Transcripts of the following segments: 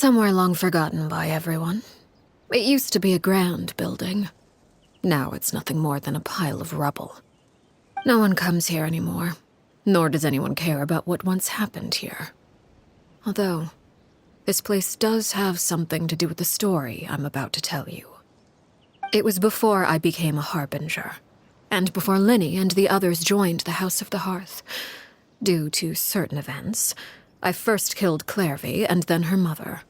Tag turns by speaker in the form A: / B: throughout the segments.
A: Somewhere long forgotten by everyone. It used to be a grand building. Now it's nothing more than a pile of rubble. No one comes here anymore, nor does anyone care about what once happened here. Although, this place does have something to do with the story I'm about to tell you. It was before I became a harbinger, and before Linny and the others joined the House of the Hearth. Due to certain events, I first killed Clairvy and then her mother.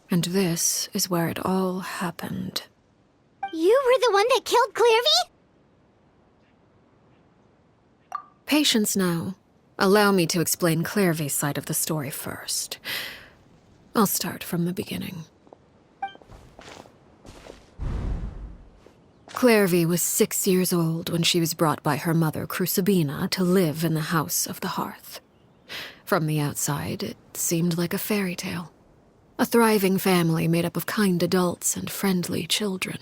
A: And this is where it all happened.
B: You were the one that killed Clairvy?
A: Patience now. Allow me to explain Clairvy's side of the story first. I'll start from the beginning. Clairvy was 6 years old when she was brought by her mother, Crucibina, to live in the House of the Hearth. From the outside, it seemed like a fairy tale. A thriving family made up of kind adults and friendly children.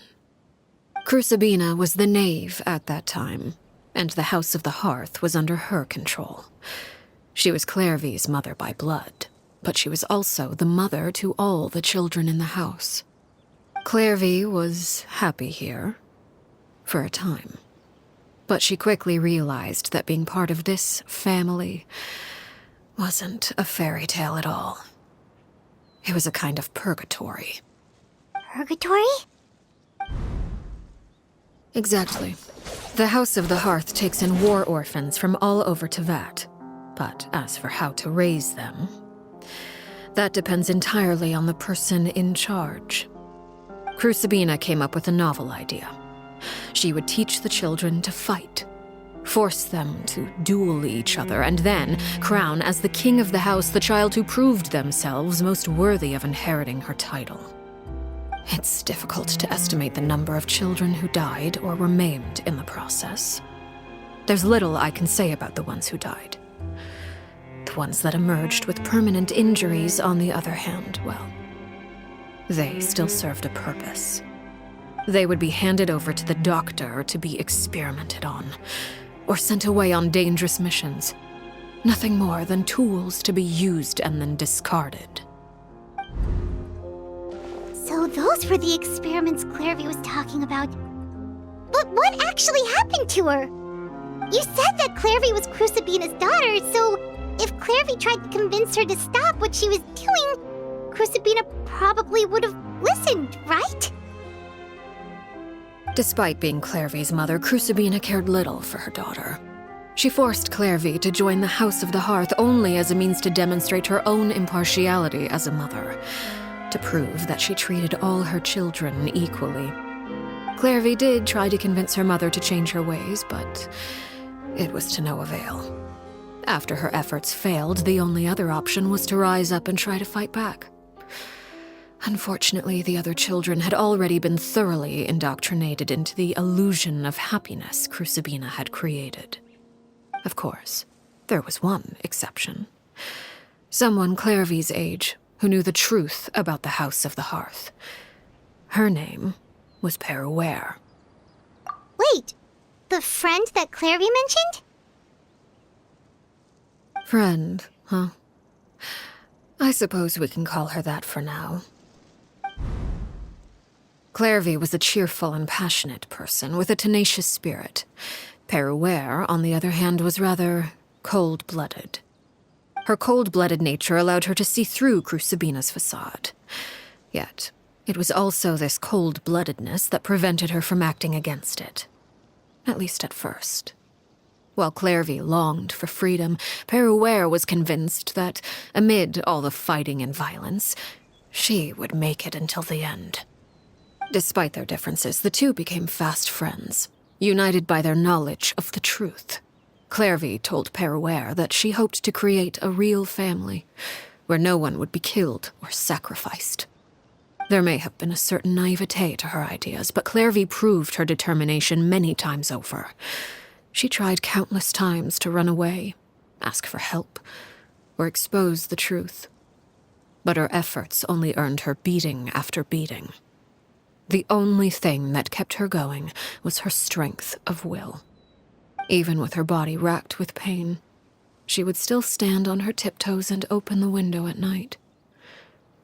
A: Crucibina was the knave at that time, and the House of the Hearth was under her control. She was Clairvy's mother by blood, but she was also the mother to all the children in the house. Clairvy was happy here, for a time. But she quickly realized that being part of this family wasn't a fairy tale at all. It was a kind of purgatory.
B: Purgatory?
A: Exactly. The House of the Hearth takes in war orphans from all over Teyvat. But as for how to raise them, that depends entirely on the person in charge. Crucibina came up with a novel idea. She would teach the children to fight, force them to duel each other, and then crown as the king of the house the child who proved themselves most worthy of inheriting her title. It's difficult to estimate the number of children who died or were maimed in the process. There's little I can say about the ones who died. The ones that emerged with permanent injuries, on the other hand, well, they still served a purpose. They would be handed over to the doctor to be experimented on, or sent away on dangerous missions. Nothing more than tools to be used and then discarded.
B: So those were the experiments Clairvy was talking about. But what actually happened to her? You said that Clairvy was Crucibina's daughter, so if Clairvy tried to convince her to stop what she was doing, Crucibina probably would have listened, right?
A: Despite being Clairvy's mother, Crucibina cared little for her daughter. She forced Clairvy to join the House of the Hearth only as a means to demonstrate her own impartiality as a mother, to prove that she treated all her children equally. Clairvy did try to convince her mother to change her ways, but it was to no avail. After her efforts failed, the only other option was to rise up and try to fight back. Unfortunately, the other children had already been thoroughly indoctrinated into the illusion of happiness Crucibina had created. Of course, there was one exception. Someone Clairvy's age who knew the truth about the House of the Hearth. Her name was Peruere.
B: Wait, the friend that Clairvy mentioned?
A: Friend, huh? I suppose we can call her that for now. Clairvy was a cheerful and passionate person with a tenacious spirit. Peruere, on the other hand, was rather cold-blooded. Her cold-blooded nature allowed her to see through Crucibina's facade. Yet, it was also this cold-bloodedness that prevented her from acting against it. At least at first. While Clairvy longed for freedom, Peruere was convinced that, amid all the fighting and violence, she would make it until the end. Despite their differences, the two became fast friends, united by their knowledge of the truth. Clairvy told Peruere that she hoped to create a real family, where no one would be killed or sacrificed. There may have been a certain naivete to her ideas, but Clairvy proved her determination many times over. She tried countless times to run away, ask for help, or expose the truth. But her efforts only earned her beating after beating. The only thing that kept her going was her strength of will. Even with her body racked with pain, she would still stand on her tiptoes and open the window at night.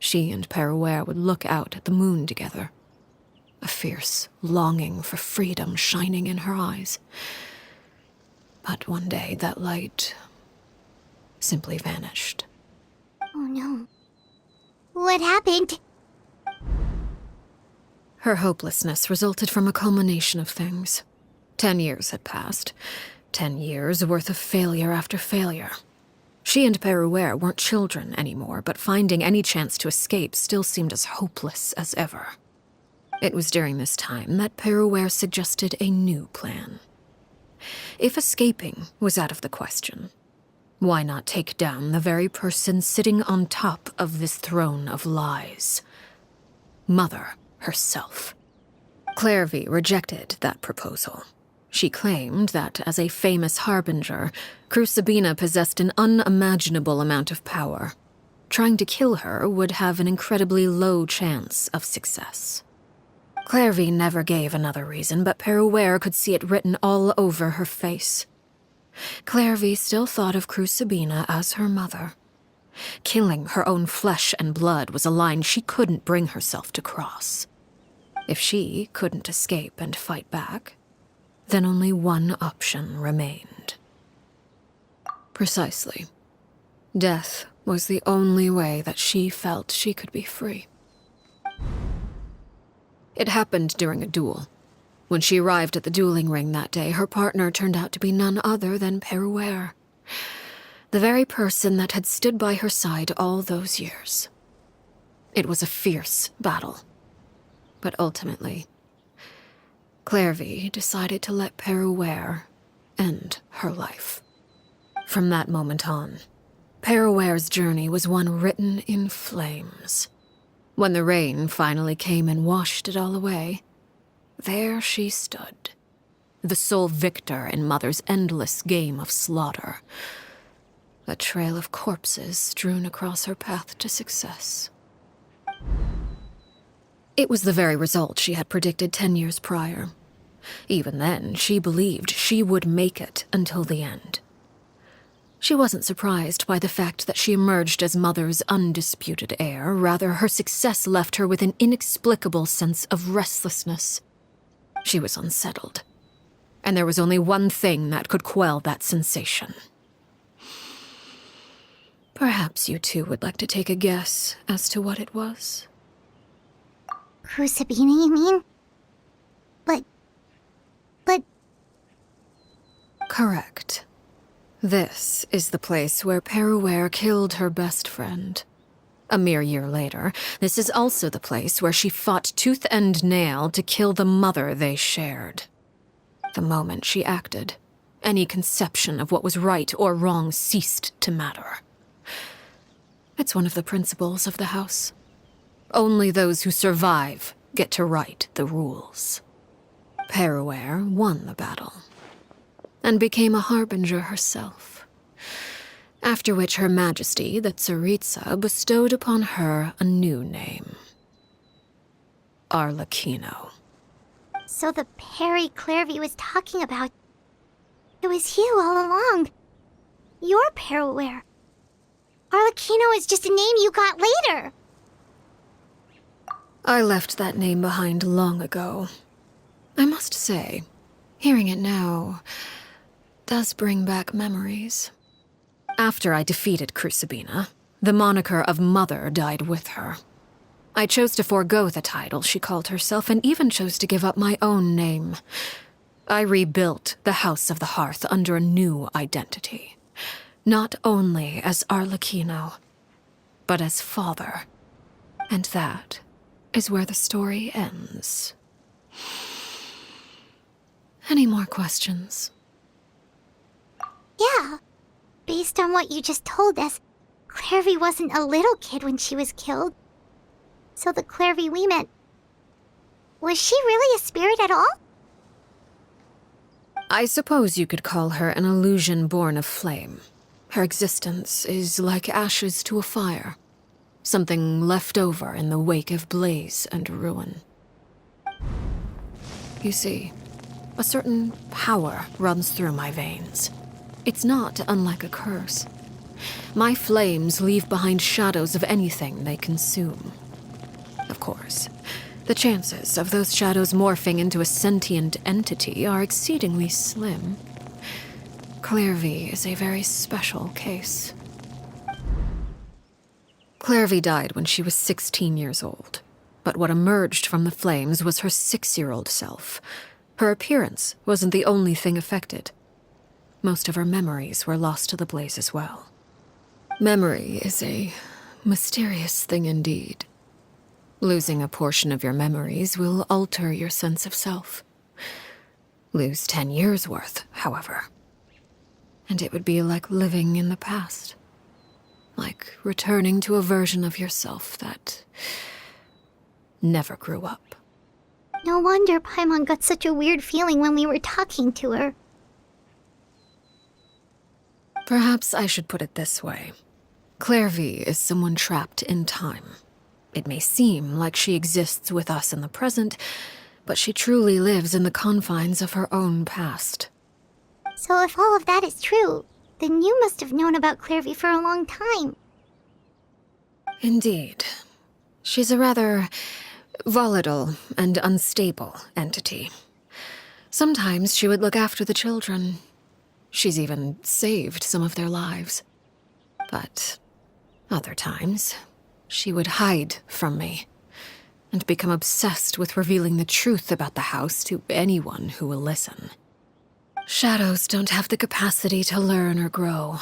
A: She and Peruere would look out at the moon together, a fierce longing for freedom shining in her eyes. But one day that light simply vanished.
B: Oh no. What happened?
A: Her hopelessness resulted from a culmination of things. 10 years had passed. 10 years worth of failure after failure. She and Peruere weren't children anymore, but finding any chance to escape still seemed as hopeless as ever. It was during this time that Peruere suggested a new plan. If escaping was out of the question, why not take down the very person sitting on top of this throne of lies? Mother herself. Clairvy rejected that proposal. She claimed that, as a famous harbinger, Crucibina possessed an unimaginable amount of power. Trying to kill her would have an incredibly low chance of success. Clairvy never gave another reason, but Peruere could see it written all over her face. Clairvy still thought of Crucibina as her mother. Killing her own flesh and blood was a line she couldn't bring herself to cross. If she couldn't escape and fight back, then only one option remained. Precisely. Death was the only way that she felt she could be free. It happened during a duel. When she arrived at the dueling ring that day, her partner turned out to be none other than Peruere, the very person that had stood by her side all those years. It was a fierce battle. But ultimately, Clairvy decided to let Peruere end her life. From that moment on, Peruere's journey was one written in flames. When the rain finally came and washed it all away, there she stood, the sole victor in Mother's endless game of slaughter, a trail of corpses strewn across her path to success. It was the very result she had predicted 10 years prior. Even then, she believed she would make it until the end. She wasn't surprised by the fact that she emerged as Mother's undisputed heir. Rather, her success left her with an inexplicable sense of restlessness. She was unsettled, and there was only one thing that could quell that sensation. Perhaps you two would like to take a guess as to what it was?
B: Crucibina, you mean? But...
A: Correct. This is the place where Peruere killed her best friend. A mere year later, this is also the place where she fought tooth and nail to kill the mother they shared. The moment she acted, any conception of what was right or wrong ceased to matter. It's one of the principles of the house. Only those who survive get to write the rules. Peruere won the battle, and became a harbinger herself. After which Her Majesty, the Tsaritsa, bestowed upon her a new name. Arlecchino.
B: So the Perry Clairvy was talking about... It was you all along. You're Peruere. Arlecchino is just a name you got later.
A: I left that name behind long ago. I must say, hearing it now does bring back memories. After I defeated Crucibina, the moniker of Mother died with her. I chose to forego the title she called herself, and even chose to give up my own name. I rebuilt the House of the Hearth under a new identity. Not only as Arlecchino, but as father. And that is where the story ends. Any more questions?
B: Yeah. Based on what you just told us, Clairvy wasn't a little kid when she was killed. So the Clairvy we met... Was she really a spirit at all?
A: I suppose you could call her an illusion born of flame. Her existence is like ashes to a fire. Something left over in the wake of blaze and ruin. You see, a certain power runs through my veins. It's not unlike a curse. My flames leave behind shadows of anything they consume. Of course, the chances of those shadows morphing into a sentient entity are exceedingly slim. Clairvy is a very special case. Clairvy died when she was 16 years old, but what emerged from the flames was her 6-year-old self. Her appearance wasn't the only thing affected. Most of her memories were lost to the blaze as well. Memory is a mysterious thing indeed. Losing a portion of your memories will alter your sense of self. Lose 10 years' worth, however, and it would be like living in the past. Like returning to a version of yourself that never grew up.
B: No wonder Paimon got such a weird feeling when we were talking to her.
A: Perhaps I should put it this way. Clairvy is someone trapped in time. It may seem like she exists with us in the present, but she truly lives in the confines of her own past.
B: So if all of that is true, then you must have known about Clairvy for a long time.
A: Indeed. She's a rather volatile and unstable entity. Sometimes she would look after the children. She's even saved some of their lives. But other times, she would hide from me and become obsessed with revealing the truth about the house to anyone who will listen. Shadows don't have the capacity to learn or grow.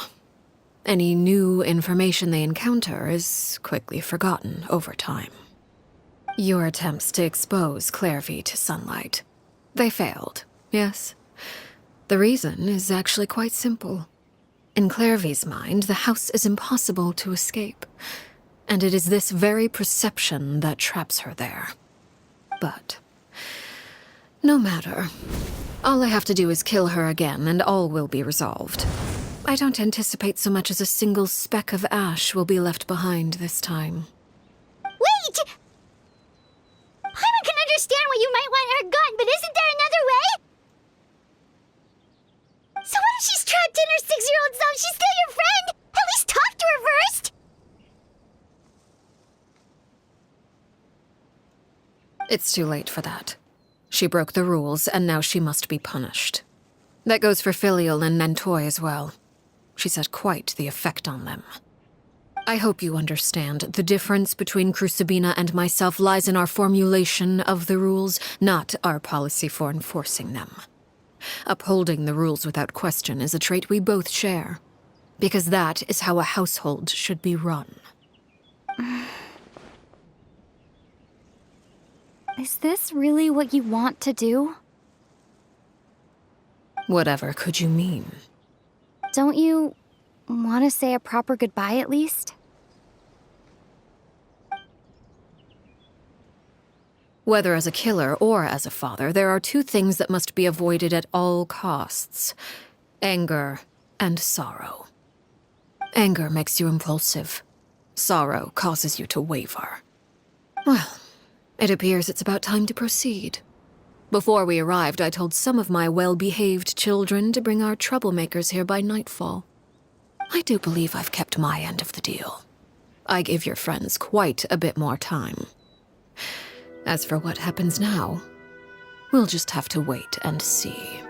A: Any new information they encounter is quickly forgotten over time. Your attempts to expose Clairvy to sunlight, they failed, yes? The reason is actually quite simple. In Clairvy's mind, the house is impossible to escape, and it is this very perception that traps her there. But no matter. All I have to do is kill her again, and all will be resolved. I don't anticipate so much as a single speck of ash will be left behind this time.
B: Wait! Paimon can understand why you might want her gone, but isn't there another way? So what if she's trapped in her 6-year-old self? She's still your friend! At least talk to her first!
A: It's too late for that. She broke the rules, and now she must be punished. That goes for Filial and Nantoy as well. She's had quite the effect on them. I hope you understand the difference between Crucibina and myself lies in our formulation of the rules, not our policy for enforcing them. Upholding the rules without question is a trait we both share, because that is how a household should be run.
C: Is this really what you want to do?
A: Whatever could you mean?
C: Don't you want to say a proper goodbye at least?
A: Whether as a killer or as a father, there are two things that must be avoided at all costs: anger and sorrow. Anger makes you impulsive. Sorrow causes you to waver. Well, it appears it's about time to proceed. Before we arrived, I told some of my well-behaved children to bring our troublemakers here by nightfall. I do believe I've kept my end of the deal. I give your friends quite a bit more time. As for what happens now, we'll just have to wait and see.